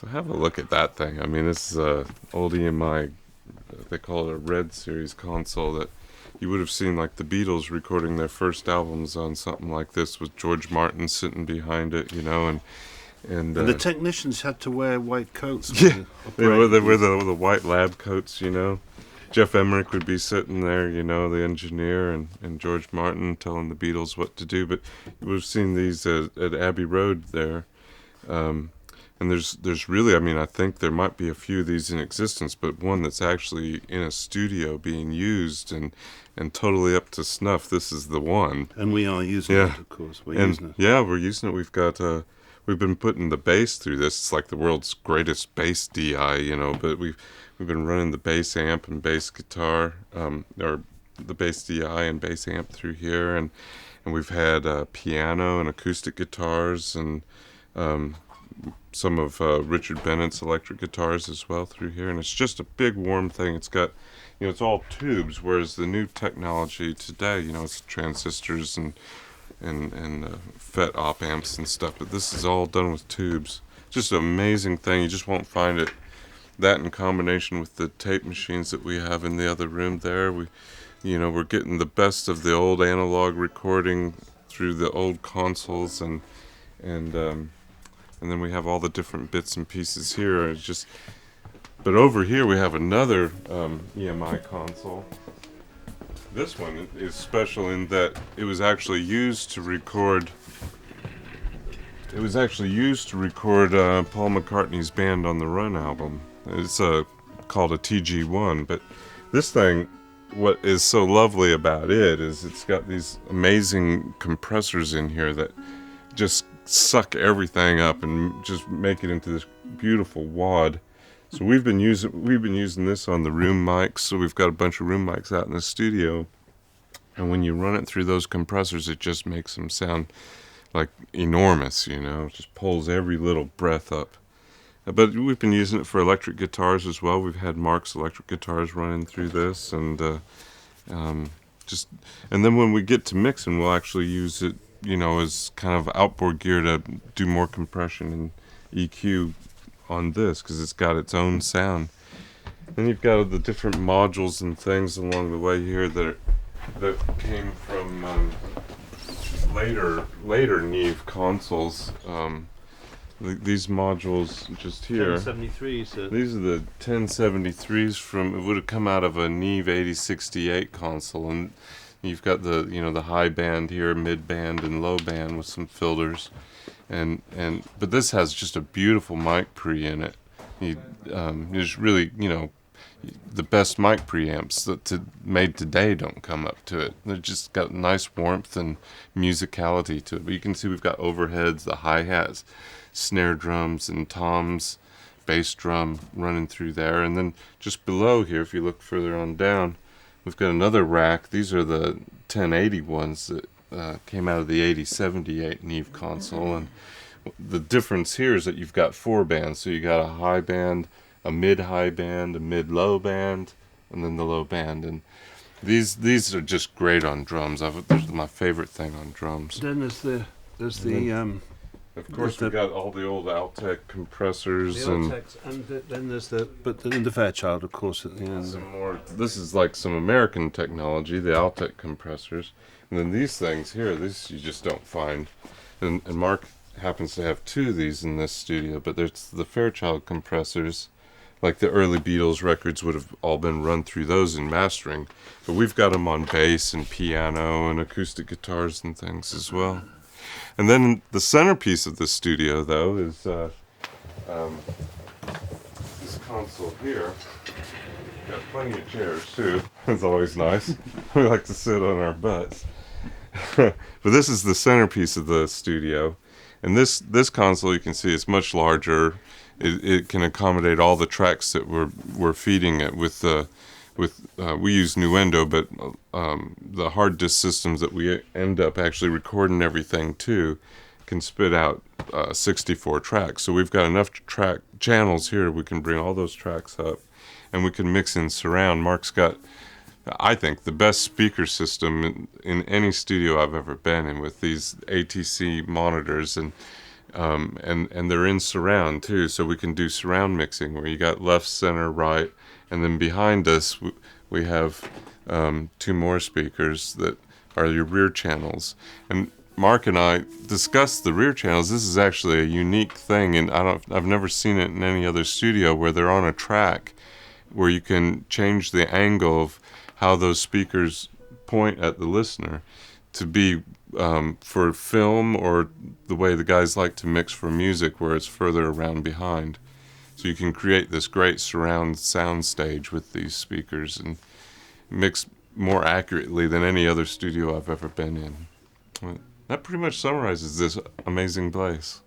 So have a look at that thing. I mean, this is a old EMI, they call it a Red Series console that you would have seen like the Beatles recording their first albums on something like this with George Martin sitting behind it, you know, and the technicians had to wear white coats. Yeah, they wear the white lab coats, you know. Jeff Emmerich would be sitting there, you know, the engineer, and George Martin telling the Beatles what to do. But we've seen these at Abbey Road there. And there's really, I mean, I think there might be a few of these in existence, but one that's actually in a studio being used and totally up to snuff. This is the one. And we are using it, of course. We're using it. Yeah, we're using it. We've been putting the bass through this. It's like the world's greatest bass DI, you know, but we've been running the bass amp and bass guitar, or the bass DI and bass amp through here, and we've had piano and acoustic guitars and some of Richard Bennett's electric guitars as well through here, and it's just a big warm thing. It's got, you know, it's all tubes, whereas the new technology today, you know, it's transistors and FET op amps and stuff, but this is all done with tubes. Just an amazing thing. You just won't find it. That in combination with the tape machines that we have in the other room there, we're getting the best of the old analog recording through the old consoles, and then we have all the different bits and pieces here. But over here we have another EMI console. This one is special in that it was actually used to record. It was actually used to record Paul McCartney's Band on the Run album. It's called a TG1, but this thing, what is so lovely about it is it's got these amazing compressors in here that just suck everything up and just make it into this beautiful wad. So we've been using this on the room mics. So we've got a bunch of room mics out in the studio, and when you run it through those compressors, it just makes them sound like enormous, you know. It just pulls every little breath up. But we've been using it for electric guitars as well. We've had Mark's electric guitars running through this, and then when we get to mixing, we'll actually use it, you know, as kind of outboard gear to do more compression and EQ on this, because it's got its own sound. Then you've got the different modules and things along the way here that came from later Neve consoles. These modules just here. 1073s. These are the 1073s from. It would have come out of a Neve 8068 console, and you've got the high band here, mid band, and low band with some filters, but this has just a beautiful mic pre in it. There's really, you know, the best mic preamps that made today don't come up to it. They've just got nice warmth and musicality to it. But you can see we've got overheads, the hi-hats, snare drums, and toms, bass drum running through there. And then just below here, if you look further on down, we've got another rack. These are the 1080 ones that came out of the 8078 Neve console. And the difference here is that you've got 4 bands. So you got a high band, a mid-high band, a mid-low band, and then the low band. And these are just great on drums. They're my favorite thing on drums. Then of course, we've got all the old Altec compressors, then there's the Fairchild, of course, at the end. Some more. This is like some American technology, the Altec compressors, and then these things here. These you just don't find. And Mark happens to have 2 of these in this studio, but there's the Fairchild compressors. Like the early Beatles records would have all been run through those in mastering, but we've got them on bass and piano and acoustic guitars and things as well. And then the centerpiece of the studio, though, is this console here. Got plenty of chairs too. It's always nice. We like to sit on our butts. But this is the centerpiece of the studio, and this console, you can see, it's much larger. It can accommodate all the tracks that we're feeding it with. We use Nuendo, but the hard disk systems that we end up actually recording everything to can spit out 64 tracks. So we've got enough track channels here. We can bring all those tracks up, and we can mix in surround. Mark's got, I think, the best speaker system in any studio I've ever been in, with these ATC monitors, and and they're in surround too, so we can do surround mixing where you got left, center, right, and then behind us we have two more speakers that are your rear channels. And Mark and I discussed the rear channels. This is actually a unique thing, and I've never seen it in any other studio where they're on a track where you can change the angle of how those speakers point at the listener to be for film, or the way the guys like to mix for music where it's further around behind. So you can create this great surround sound stage with these speakers and mix more accurately than any other studio I've ever been in. That pretty much summarizes this amazing place.